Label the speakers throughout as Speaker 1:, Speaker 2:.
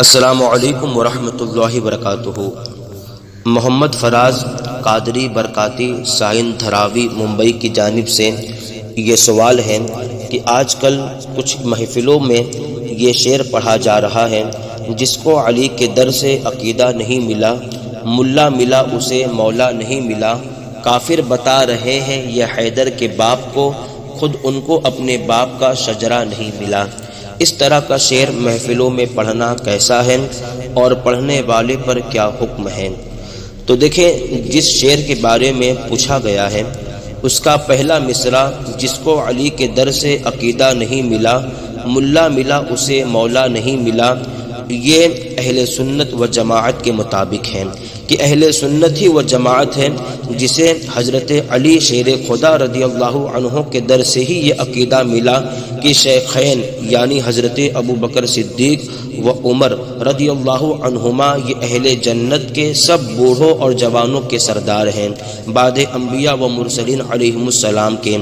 Speaker 1: السلام علیکم ورحمۃ اللہ وبرکاتہ۔ محمد فراز قادری برکاتی سائن دھراوی ممبئی کی جانب سے یہ سوال ہے کہ آج کل کچھ محفلوں میں یہ شعر پڑھا جا رہا ہے، جس کو علی کے در سے عقیدہ نہیں ملا، ملا ملا اسے مولا نہیں ملا، کافر بتا رہے ہیں یہ حیدر کے باپ کو، خود ان کو اپنے باپ کا شجرہ نہیں ملا۔ اس طرح کا شعر محفلوں میں پڑھنا کیسا ہے اور پڑھنے والے پر کیا حکم ہے؟ تو دیکھیں، جس شعر کے بارے میں پوچھا گیا ہے اس کا پہلا مصرع جس کو علی کے در سے عقیدہ نہیں ملا، ملا ملا اسے مولا نہیں ملا، یہ اہل سنت و جماعت کے مطابق ہے کہ اہل سنت ہی و جماعت ہے جسے حضرت علی شیر خدا رضی اللہ عنہ کے در سے ہی یہ عقیدہ ملا کہ شیخین یعنی حضرت ابو بکر صدیق و عمر رضی اللہ عنہما یہ اہل جنت کے سب بوڑھوں اور جوانوں کے سردار ہیں بعد انبیاء و مرسلین علیہم السلام کے۔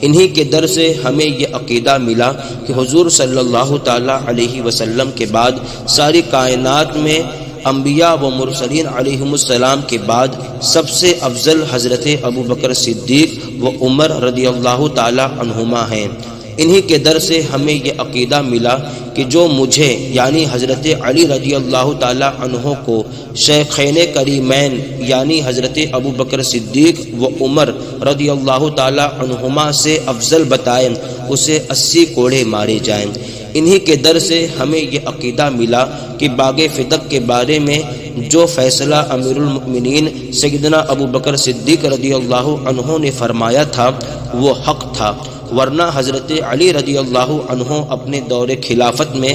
Speaker 1: انہی کے در سے ہمیں یہ عقیدہ ملا کہ حضور صلی اللہ تعالی علیہ وسلم کے بعد ساری کائنات میں انبیاء و مرسلین علیہم السلام کے بعد سب سے افضل حضرت ابو بکر صدیق و عمر رضی اللہ تعالی عنہما ہیں۔ انہی کے در سے ہمیں یہ عقیدہ ملا کہ جو مجھے یعنی حضرت علی رضی اللہ تعالی عنہ کو شیخین کریمین یعنی حضرت ابو بکر صدیق و عمر رضی اللہ تعالی عنہما سے افضل بتائیں، اسے 80 کوڑے مارے جائیں۔ انہی کے در سے ہمیں یہ عقیدہ ملا کہ باغ فتق کے بارے میں جو فیصلہ امیر المؤمنین سیدنا ابو بکر صدیق رضی اللہ عنہ نے فرمایا تھا وہ حق تھا، ورنہ حضرت علی رضی اللہ عنہ اپنے دور خلافت میں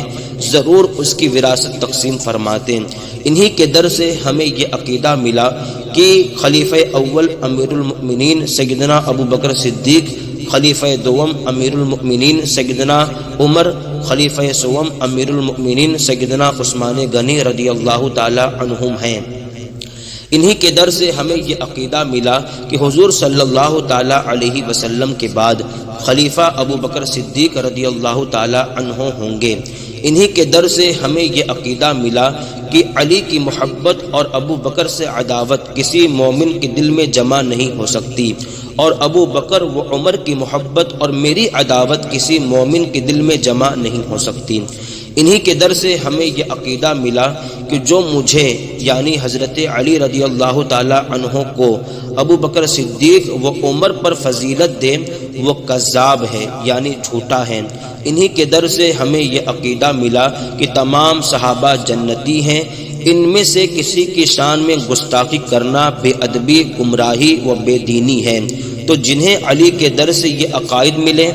Speaker 1: ضرور اس کی وراثت تقسیم فرماتے۔ انہی کے در سے ہمیں یہ عقیدہ ملا کہ خلیفہ اول امیر المؤمنین سیدنا ابو بکر صدیق، خلیفہ دوم امیر المؤمنین سیدنا عمر، خلیفہ سوم امیر المؤمنین سیدنا عثمان غنی رضی اللہ تعالی عنہم ہیں۔ انہی کے در سے ہمیں یہ عقیدہ ملا کہ حضور صلی اللہ تعالی علیہ وسلم کے بعد خلیفہ ابو بکر صدیق رضی اللہ تعالی عنہ ہوں گے۔ انہی کے در سے ہمیں یہ عقیدہ ملا کہ علی کی محبت اور ابو بکر سے عداوت کسی مومن کے دل میں جمع نہیں ہو سکتی، اور ابو بکر و عمر کی محبت اور میری عداوت کسی مومن کے دل میں جمع نہیں ہو سکتی۔ انہی کے در سے ہمیں یہ عقیدہ ملا کہ جو مجھے یعنی حضرت علی رضی اللہ تعالی عنہ کو ابو بکر صدیق و عمر پر فضیلت دے وہ کذاب ہے یعنی جھوٹا ہے۔ انہی کے در سے ہمیں یہ عقیدہ ملا کہ تمام صحابہ جنتی ہیں، ان میں سے کسی کی شان میں گستاخی کرنا بے ادبی، گمراہی و بے دینی ہے۔ تو جنہیں علی کے در سے یہ عقائد ملے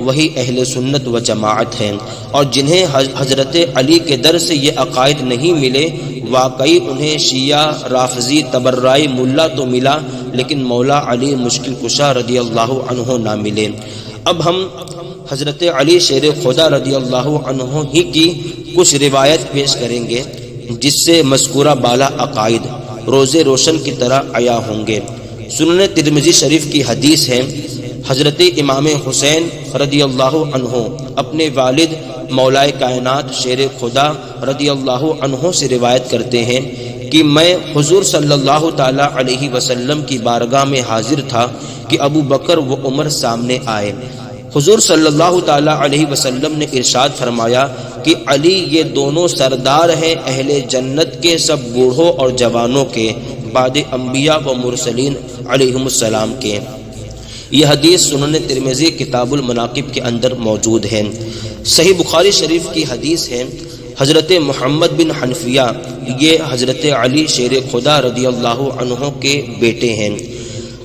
Speaker 1: وہی اہل سنت و جماعت ہیں، اور جنہیں حضرت علی کے در سے یہ عقائد نہیں ملے واقعی انہیں شیعہ، رافضی، تبرعی ملا تو ملا لیکن مولا علی مشکل کشا رضی اللہ عنہ نہ ملے۔ اب ہم حضرت علی شیر خدا رضی اللہ عنہ ہی کی کچھ روایت پیش کریں گے جس سے مذکورہ بالا عقائد روزے روشن کی طرح عیا ہوں گے۔ سنن ترمذی شریف کی حدیث ہے، حضرت امام حسین رضی اللہ عنہ اپنے والد مولا کائنات شیر خدا رضی اللہ عنہ سے روایت کرتے ہیں کہ میں حضور صلی اللہ تعالی علیہ وسلم کی بارگاہ میں حاضر تھا کہ ابو بکر و عمر سامنے آئے۔ حضور صلی اللہ تعالی علیہ وسلم نے ارشاد فرمایا کہ علی یہ دونوں سردار ہیں اہل جنت کے سب بوڑھوں اور جوانوں کے بعد انبیاء و مرسلین علیہم السلام کے۔ یہ حدیث سنن ترمذی کتاب المناقب کے اندر موجود ہے۔ صحیح بخاری شریف کی حدیث ہے، حضرت محمد بن حنفیہ یہ حضرت علی شیر خدا رضی اللہ عنہ کے بیٹے ہیں۔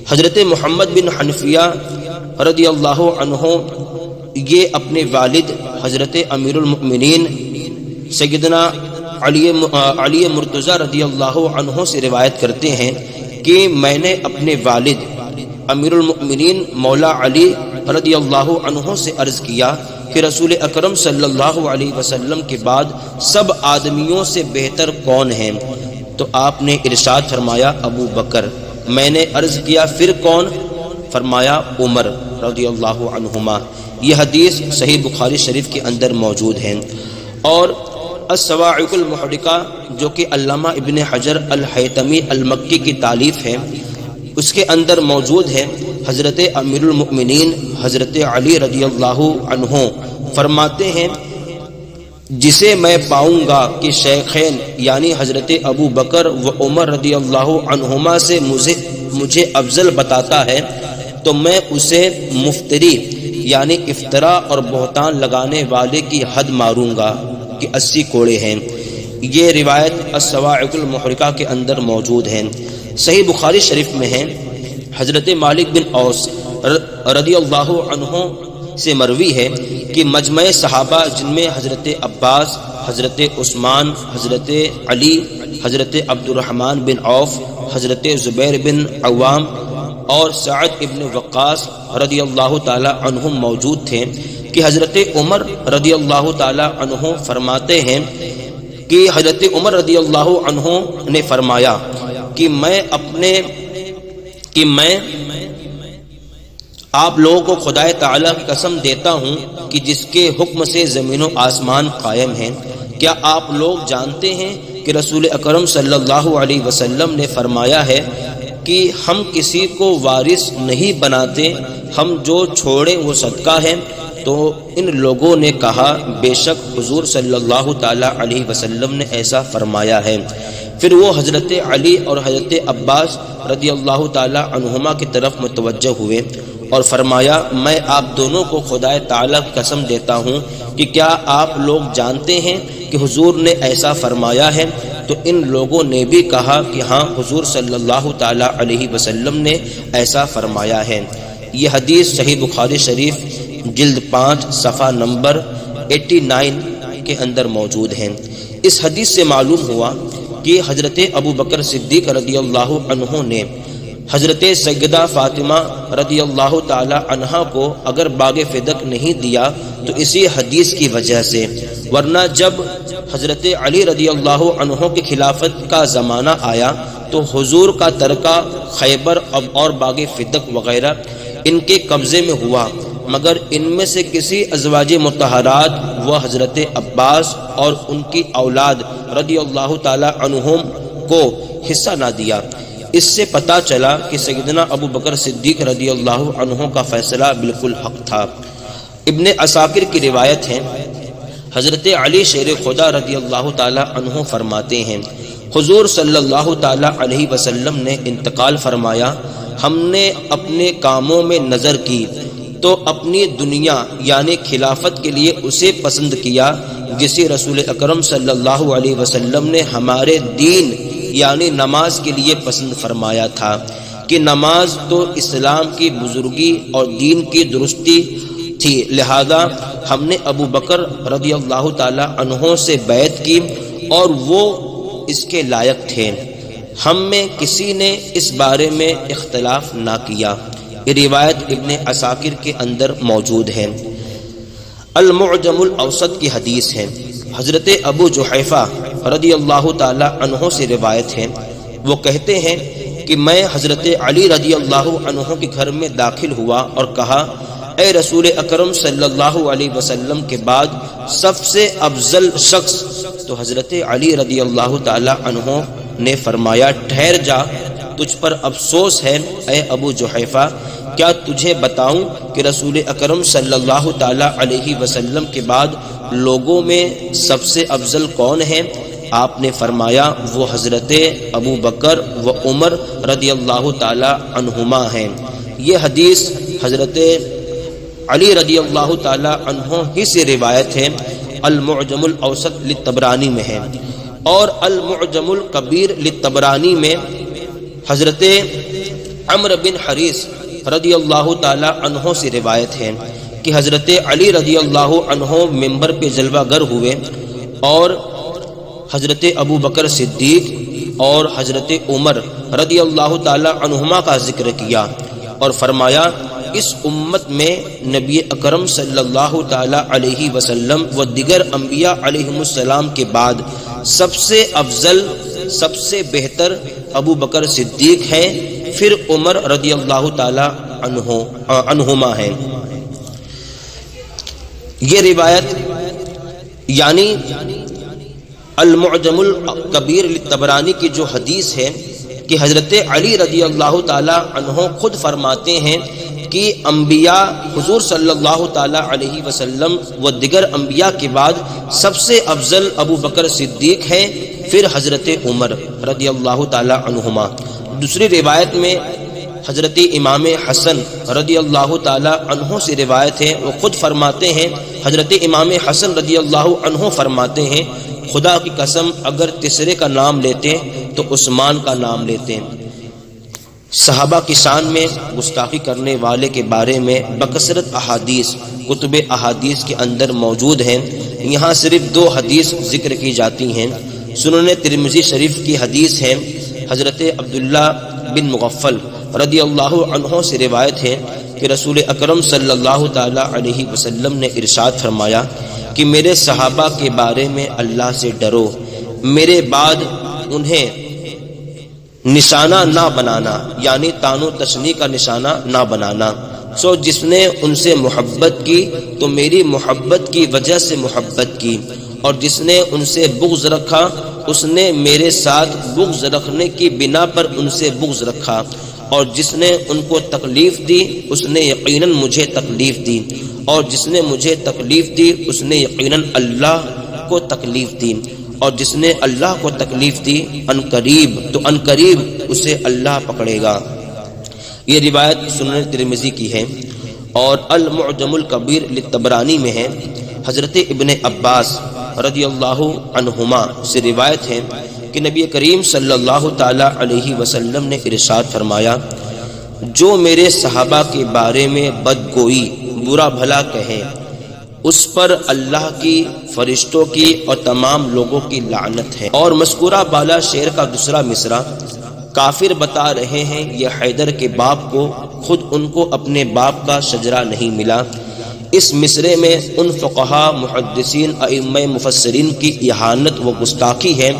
Speaker 1: حضرت محمد بن حنفیہ رضی اللہ عنہ یہ اپنے والد حضرت امیر المؤمنین سیدنا علی مرتضی رضی اللہ عنہ سے روایت کرتے ہیں کہ میں نے اپنے والد امیر المؤمنین مولا علی رضی اللہ عنہ سے عرض کیا کہ رسول اکرم صلی اللہ علیہ وسلم کے بعد سب آدمیوں سے بہتر کون ہیں؟ تو آپ نے ارشاد فرمایا ابو بکر۔ میں نے عرض کیا پھر کون؟ فرمایا عمر رضی اللہ عنہما۔ یہ حدیث صحیح بخاری شریف کے اندر موجود ہے۔ اور الصواعق المحرقہ جو کہ علامہ ابن حجر الحیتمی المکی کی تالیف ہے، اس کے اندر موجود ہے حضرت امیر المؤمنین حضرت علی رضی اللہ عنہ فرماتے ہیں جسے میں پاؤں گا کہ شیخین یعنی حضرت ابو بکر و عمر رضی اللہ عنہما سے مجھے افضل بتاتا ہے تو میں اسے مفتری یعنی افطرا اور بہتان لگانے والے کی حد ماروں گا کہ 80 کوڑے ہیں۔ یہ روایت الصواعق المحرقہ کے اندر موجود ہے۔ صحیح بخاری شریف میں ہے، حضرت مالک بن اوس رضی اللہ عنہ سے مروی ہے کہ مجمع صحابہ جن میں حضرت عباس، حضرت عثمان، حضرت علی، حضرت عبد الرحمن بن عوف، حضرت زبیر بن عوام اور سعد ابن وقاص رضی اللہ تعالی عنہم موجود تھے کہ حضرت عمر رضی اللہ تعالی عنہ فرماتے ہیں کہ حضرت عمر رضی اللہ عنہ نے فرمایا کہ میں آپ لوگوں کو خدائے تعالیٰ کی قسم دیتا ہوں کہ جس کے حکم سے زمین و آسمان قائم ہیں، کیا آپ لوگ جانتے ہیں کہ رسول اکرم صلی اللہ علیہ وسلم نے فرمایا ہے کہ ہم کسی کو وارث نہیں بناتے، ہم جو چھوڑیں وہ صدقہ ہے؟ تو ان لوگوں نے کہا بے شک حضور صلی اللہ تعالی علیہ وسلم نے ایسا فرمایا ہے۔ پھر وہ حضرت علی اور حضرت عباس رضی اللہ تعالی عنہما کی طرف متوجہ ہوئے اور فرمایا میں آپ دونوں کو خدائے تعالیٰ کی قسم دیتا ہوں کہ کیا آپ لوگ جانتے ہیں کہ حضور نے ایسا فرمایا ہے؟ تو ان لوگوں نے بھی کہا کہ ہاں حضور صلی اللہ تعالی علیہ وسلم نے ایسا فرمایا ہے۔ یہ حدیث صحیح بخاری شریف جلد 5 صفحہ نمبر 89 کے اندر موجود ہے۔ اس حدیث سے معلوم ہوا کہ حضرت ابو بکر صدیق رضی اللہ عنہ نے حضرت سیدہ فاطمہ رضی اللہ تعالی عنہا کو اگر باغ فدق نہیں دیا تو اسی حدیث کی وجہ سے، ورنہ جب حضرت علی رضی اللہ عنہ کی خلافت کا زمانہ آیا تو حضور کا ترکہ خیبر اور باغ فدق وغیرہ ان کے قبضے میں ہوا، مگر ان میں سے کسی ازواج مطہرات و حضرت عباس اور ان کی اولاد رضی اللہ تعالی عنہم کو حصہ نہ دیا۔ اس سے پتہ چلا کہ سیدنا ابو بکر صدیق رضی اللہ عنہ کا فیصلہ بالکل حق تھا۔ ابن عساکر کی روایت ہے، حضرت علی شیر خدا رضی اللہ تعالی عنہ فرماتے ہیں حضور صلی اللہ تعالی علیہ وسلم نے انتقال فرمایا، ہم نے اپنے کاموں میں نظر کی تو اپنی دنیا یعنی خلافت کے لیے اسے پسند کیا جسے رسول اکرم صلی اللہ علیہ وسلم نے ہمارے دین یعنی نماز کے لیے پسند فرمایا تھا کہ نماز تو اسلام کی بزرگی اور دین کی درستی تھی، لہذا ہم نے ابو بکر رضی اللہ تعالی عنہ سے بیعت کی اور وہ اس کے لائق تھے، ہم میں کسی نے اس بارے میں اختلاف نہ کیا۔ یہ روایت ابن عساکر کے اندر موجود ہے۔ المعجم الاوسط کی حدیث ہے، حضرت ابو جحیفہ رضی اللہ تعالی عنہ سے روایت ہے، وہ کہتے ہیں کہ میں حضرت علی رضی اللہ عنہ کے گھر میں داخل ہوا اور کہا اے رسول اکرم صلی اللہ علیہ وسلم کے بعد سب سے افضل شخص؟ تو حضرت علی رضی اللہ تعالی عنہ نے فرمایا ٹھہر جا، تجھ پر افسوس ہے اے ابو جحیفہ، کیا تجھے بتاؤں کہ رسول اکرم صلی اللہ تعالی علیہ وسلم کے بعد لوگوں میں سب سے افضل کون ہے؟ آپ نے فرمایا وہ حضرت ابو بکر و عمر رضی اللہ تعالی عنہما ہیں۔ یہ حدیث حضرت علی رضی اللہ تعالی عنہ ہی سے روایت ہے، المعجم الاوسط للطبرانی میں ہے، اور المعجم الکبیر للطبرانی میں حضرت عمرو بن حریث رضی اللہ تعالی عنہ سے روایت ہے کہ حضرت علی رضی اللہ عنہ منبر پہ جلوہ گر ہوئے اور حضرت ابو بکر صدیق اور حضرت عمر رضی اللہ تعالی عنہما کا ذکر کیا اور فرمایا اس امت میں نبی اکرم صلی اللہ تعالی علیہ وسلم و دیگر انبیاء علیہم السلام کے بعد سب سے افضل، سب سے بہتر ابو بکر صدیق ہے، پھر عمر رضی اللہ تعالی عنہما ہے۔ یہ روایت یعنی المعجم الکبیر للطبرانی کی جو حدیث ہے کہ حضرت علی رضی اللہ تعالی عنہ خود فرماتے ہیں کہ انبیاء حضور صلی اللہ تعالی علیہ وسلم و دیگر انبیاء کے بعد سب سے افضل ابو بکر صدیق ہیں، پھر حضرت عمر رضی اللہ تعالی عنہما۔ دوسری روایت میں حضرت امام حسن رضی اللہ تعالی عنہ سے روایت ہے، وہ خود فرماتے ہیں، حضرت امام حسن رضی اللہ عنہ فرماتے ہیں خدا کی قسم اگر تیسرے کا نام لیتے تو عثمان کا نام لیتے۔ صحابہ کی شان میں گستاخی کرنے والے کے بارے میں بکثرت احادیث کتب احادیث کے اندر موجود ہیں، یہاں صرف 2 حدیث ذکر کی جاتی ہیں۔ سنن ترمذی شریف کی حدیث ہے، حضرت عبداللہ بن مغفل رضی اللہ عنہ سے روایت ہے کہ رسول اکرم صلی اللہ تعالی علیہ وسلم نے ارشاد فرمایا کہ میرے صحابہ کے بارے میں اللہ سے ڈرو، میرے بعد انہیں نشانہ نہ بنانا، یعنی تانو تشنیع کا نشانہ نہ بنانا۔ سو جس نے ان سے محبت کی تو میری محبت کی وجہ سے محبت کی، اور جس نے ان سے بغض رکھا اس نے میرے ساتھ بغض رکھنے کی بنا پر ان سے بغض رکھا، اور جس نے ان کو تکلیف دی اس نے یقیناً مجھے تکلیف دی، اور جس نے مجھے تکلیف دی اس نے یقیناً اللہ کو تکلیف دی، اور جس نے اللہ کو تکلیف دی عنقریب اسے اللہ پکڑے گا۔ یہ روایت سنن ترمذی کی ہے، اور المعجم الکبیر للطبرانی میں ہے۔ حضرت ابن عباس رضی اللہ عنہما سے روایت ہے کہ نبی کریم صلی اللہ تعالی علیہ وسلم نے ارشاد فرمایا جو میرے صحابہ کے بارے میں بدگوئی برا بھلا کہے اس پر اللہ کی، فرشتوں کی اور تمام لوگوں کی لعنت ہے۔ اور مذکورہ بالا شعر کا دوسرا مصرع کافر بتا رہے ہیں یہ حیدر کے باپ کو، خود ان کو اپنے باپ کا شجرہ نہیں ملا۔ اس مصرعے میں ان فقہا، محدثین، ائمہ مفسرین کی اہانت و گستاخی ہے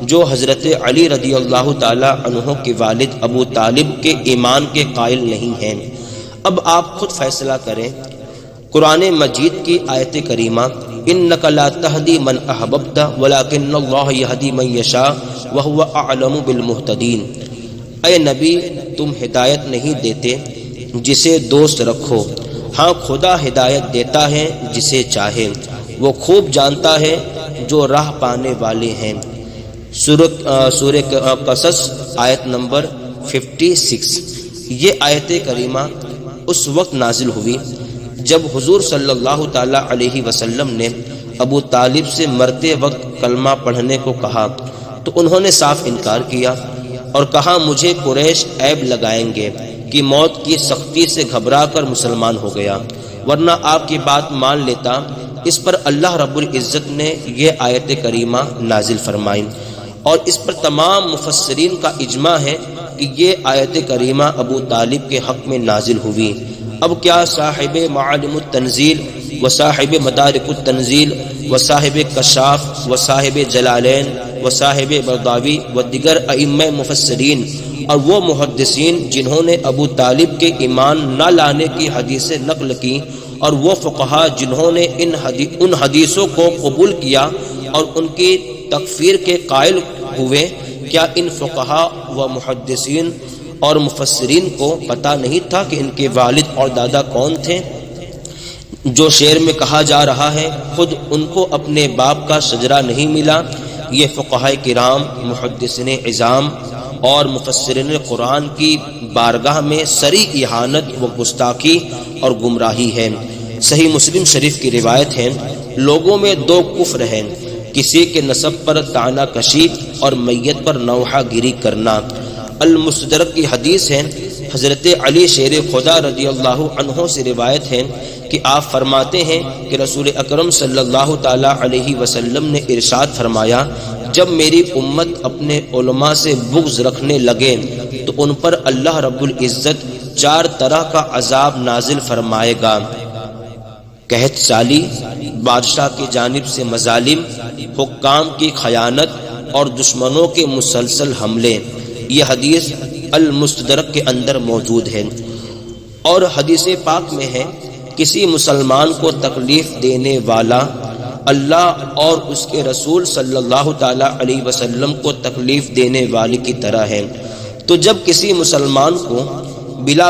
Speaker 1: جو حضرت علی رضی اللہ تعالی عنہ کے والد ابو طالب کے ایمان کے قائل نہیں ہیں۔ اب آپ خود فیصلہ کریں۔ قرآن مجید کی آیت کریمہ انک لا تہدی من احببت ولکن اللہ یہدی من یشاء وہو اعلم بالمہتدین، اے نبی تم ہدایت نہیں دیتے جسے دوست رکھو، ہاں خدا ہدایت دیتا ہے جسے چاہے، وہ خوب جانتا ہے جو راہ پانے والے ہیں۔ سورہ قصص آیت نمبر 56۔ یہ آیت کریمہ اس وقت نازل ہوئی جب حضور صلی اللہ تعالی علیہ وسلم نے ابو طالب سے مرتے وقت کلمہ پڑھنے کو کہا تو انہوں نے صاف انکار کیا اور کہا مجھے قریش عیب لگائیں گے کہ موت کی سختی سے گھبرا کر مسلمان ہو گیا، ورنہ آپ کی بات مان لیتا۔ اس پر اللہ رب العزت نے یہ آیت کریمہ نازل فرمائی، اور اس پر تمام مفسرین کا اجماع ہے کہ یہ آیت کریمہ ابو طالب کے حق میں نازل ہوئی۔ اب کیا صاحب معالم التنزیل و صاحب مدارک التنزیل و صاحب کشاف و صاحب جلالین و صاحب بغداوی و دیگر ائمہ مفسرین اور وہ محدثین جنہوں نے ابو طالب کے ایمان نہ لانے کی حدیثیں نقل کی، اور وہ فقہا جنہوں نے ان حدیثوں کو قبول کیا اور ان کی تکفیر کے قائل ہوئے، کیا ان فقہا و محدثین اور مفسرین کو پتہ نہیں تھا کہ ان کے والد اور دادا کون تھے؟ جو شعر میں کہا جا رہا ہے خود ان کو اپنے باپ کا شجرہ نہیں ملا۔ یہ فقہاء کرام، محدثین عظام اور مفسرین قرآن کی بارگاہ میں صریح اہانت و گستاخی اور گمراہی ہے۔ صحیح مسلم شریف کی روایت ہے لوگوں میں 2 کفر ہیں، کسی کے نسب پر طعنہ کشی اور میت پر نوحہ گیری کرنا۔ المستدرک کی حدیث ہے حضرت علی شیر خدا رضی اللہ عنہ سے روایت ہے کہ آپ فرماتے ہیں کہ رسول اکرم صلی اللہ تعالی علیہ وسلم نے ارشاد فرمایا جب میری امت اپنے علماء سے بغض رکھنے لگے تو ان پر اللہ رب العزت 4 طرح کا عذاب نازل فرمائے گا، قحط سالی، بادشاہ کی جانب سے مظالم، حکام کی خیانت اور دشمنوں کے مسلسل حملے۔ یہ حدیث المستدرک کے اندر موجود ہے۔ اور حدیث پاک میں ہے کسی مسلمان کو تکلیف دینے والا اللہ اور اس کے رسول صلی اللہ تعالی علیہ وسلم کو تکلیف دینے والے کی طرح ہے۔ تو جب کسی مسلمان کو بلا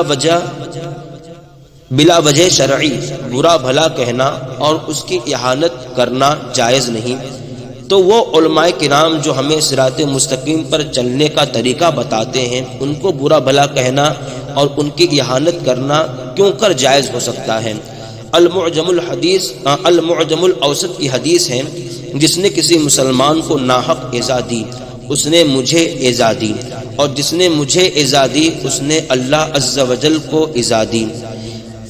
Speaker 1: وجہ شرعی برا بھلا کہنا اور اس کی اہانت کرنا جائز نہیں، تو وہ علماء کرام جو ہمیں صراط مستقیم پر چلنے کا طریقہ بتاتے ہیں، ان کو برا بھلا کہنا اور ان کی اہانت کرنا کیوں کر جائز ہو سکتا ہے؟ المعجم الاوسط کی حدیث ہے، جس نے کسی مسلمان کو ناحق ایذا دی اس نے مجھے ایذا دی، اور جس نے مجھے ایذا دی اس نے اللہ عز و جل کو ایذا دی۔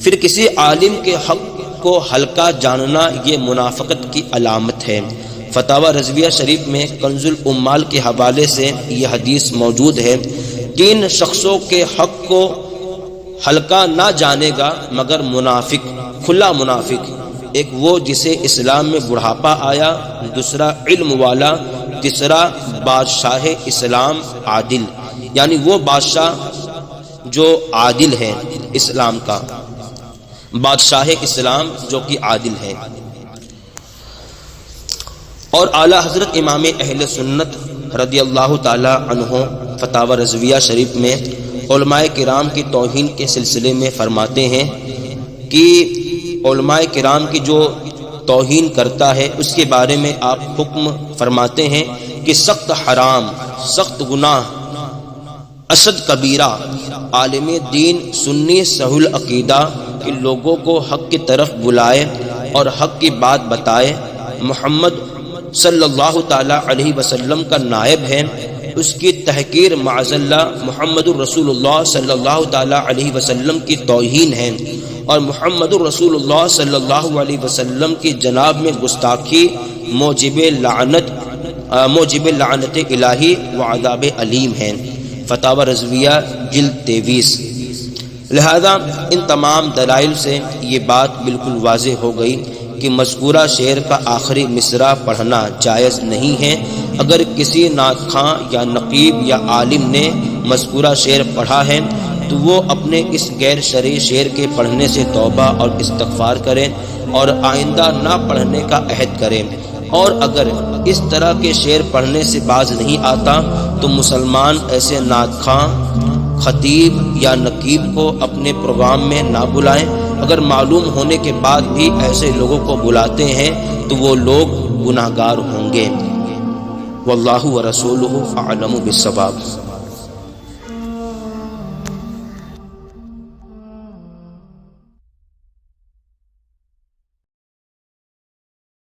Speaker 1: پھر کسی عالم کے حق کو ہلکا جاننا یہ منافقت کی علامت ہے۔ فتاوی رضویہ شریف میں کنز العمال کے حوالے سے یہ حدیث موجود ہے، 3 شخصوں کے حق کو ہلکا نہ جانے گا مگر منافق، کھلا منافق۔ ایک وہ جسے اسلام میں بڑھاپا آیا، دوسرا علم والا، تیسرا بادشاہ اسلام عادل، یعنی وہ بادشاہ جو عادل ہے اسلام کا، بادشاہ اسلام جو کہ عادل ہے۔ اور اعلیٰ حضرت امام اہل سنت رضی اللہ تعالی عنہ فتاوی رضویہ شریف میں علماء کرام کی توہین کے سلسلے میں فرماتے ہیں کہ علماء کرام کی جو توہین کرتا ہے اس کے بارے میں آپ حکم فرماتے ہیں کہ سخت حرام، سخت گناہ، اشد کبیرہ، عالم دین سنی صحیح العقیدہ کہ لوگوں کو حق کی طرف بلائے اور حق کی بات بتائے، محمد صلی اللہ تعالی علیہ وسلم کا نائب ہے، اس کی تحقیر معاذ اللہ محمد الرسول اللہ صلی اللہ تعالی علیہ وسلم کی توہین ہے، اور محمد الرسول اللہ صلی اللہ علیہ وسلم کی جناب میں گستاخی موجب لعنت الہی و عذاب علیم ہے۔ فتاوی رضویہ جلد 23۔ لہذا ان تمام دلائل سے یہ بات بالکل واضح ہو گئی کہ مذکورہ شعر کا آخری مصرع پڑھنا جائز نہیں ہے۔ اگر کسی نعت خواں یا نقیب یا عالم نے مذکورہ شعر پڑھا ہے تو وہ اپنے اس غیر شرعی شعر کے پڑھنے سے توبہ اور استغفار کریں اور آئندہ نہ پڑھنے کا عہد کریں، اور اگر اس طرح کے شعر پڑھنے سے باز نہیں آتا تو مسلمان ایسے نعت خواں، خطیب یا نقیب کو اپنے پروگرام میں نہ بلائیں۔ اگر معلوم ہونے کے بعد بھی ایسے لوگوں کو بلاتے ہیں تو وہ لوگ گناہگار ہوں گے۔ واللہ ورسولہ اعلم بالصواب۔